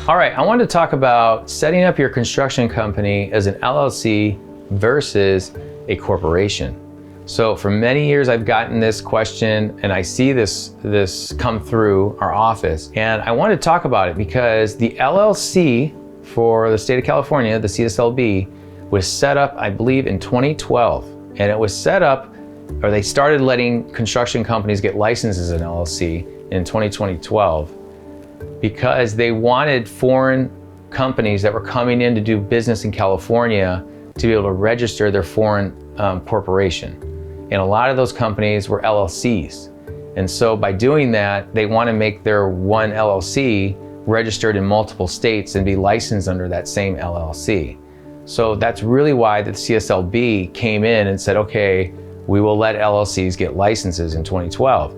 All right, I wanted to talk about setting up your construction company as an LLC versus a corporation. So for many years I've gotten this question and I see this come through our office, and I want to talk about it because the LLC for the state of California, the CSLB, was set up, I believe, in 2012. And it was set up, or they started letting construction companies get licenses in LLC in 2012 because they wanted foreign companies that were coming in to do business in California to be able to register their foreign corporation. And a lot of those companies were LLCs. And so by doing that, they want to make their one LLC registered in multiple states and be licensed under that same LLC. So that's really why the CSLB came in and said, okay, we will let LLCs get licenses in 2012.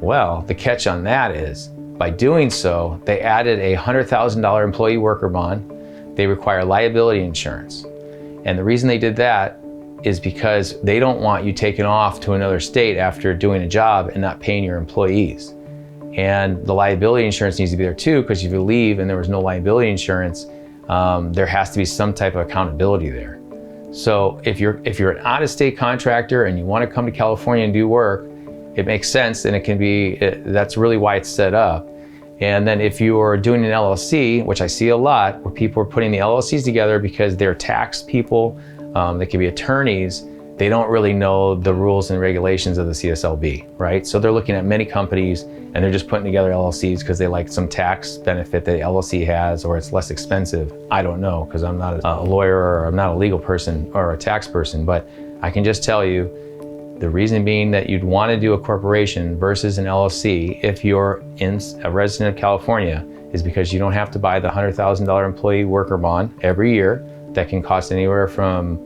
Well, the catch on that is, by doing so, they added a $100,000 employee worker bond. They require liability insurance. And the reason they did that is because they don't want you taking off to another state after doing a job and not paying your employees. And the liability insurance needs to be there too, because if you leave and there was no liability insurance, there has to be some type of accountability there. So if you're an out-of-state contractor and you want to come to California and do work, it makes sense, and that's really why it's set up. And then if you are doing an LLC, which I see a lot, where people are putting the LLCs together because they're tax people, they can be attorneys, they don't really know the rules and regulations of the CSLB, right? So they're looking at many companies and they're just putting together LLCs because they like some tax benefit that the LLC has, or it's less expensive. I don't know, because I'm not a lawyer, or I'm not a legal person or a tax person, but I can just tell you the reason being that you'd want to do a corporation versus an LLC if you're a resident of California is because you don't have to buy the $100,000 employee worker bond every year. That can cost anywhere from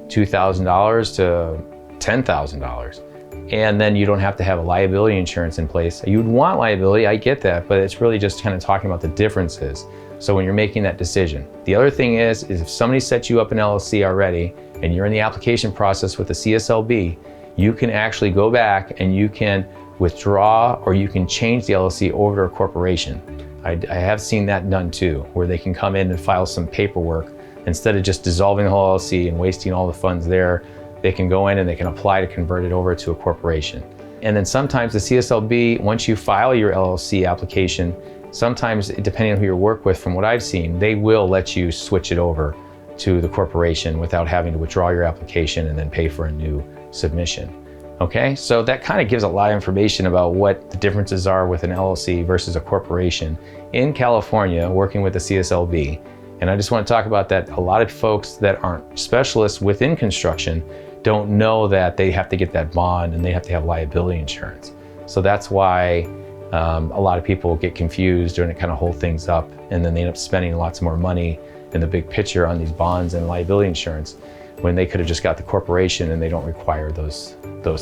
$2,000 to $10,000. And then you don't have to have a liability insurance in place. You'd want liability, I get that, but it's really just kind of talking about the differences. So when you're making that decision. The other thing is if somebody sets you up an LLC already and you're in the application process with the CSLB, you can actually go back and you can withdraw, or you can change the LLC over to a corporation. I have seen that done too, where they can come in and file some paperwork. Instead of just dissolving the whole LLC and wasting all the funds there, they can go in and they can apply to convert it over to a corporation. And then sometimes the CSLB, once you file your LLC application, sometimes depending on who you work with, from what I've seen, they will let you switch it over to the corporation without having to withdraw your application and then pay for a new submission. Okay, so that kind of gives a lot of information about what the differences are with an LLC versus a corporation in California working with the CSLB. And I just want to talk about that. A lot of folks that aren't specialists within construction don't know that they have to get that bond and they have to have liability insurance. So that's why a lot of people get confused and it kind of hold things up, and then they end up spending lots more money in the big picture on these bonds and liability insurance when they could have just got the corporation and they don't require those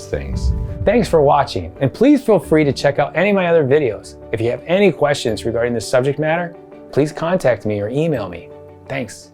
things. Thanks for watching, and please feel free to check out any of my other videos. If you have any questions regarding this subject matter, please contact me or email me. Thanks.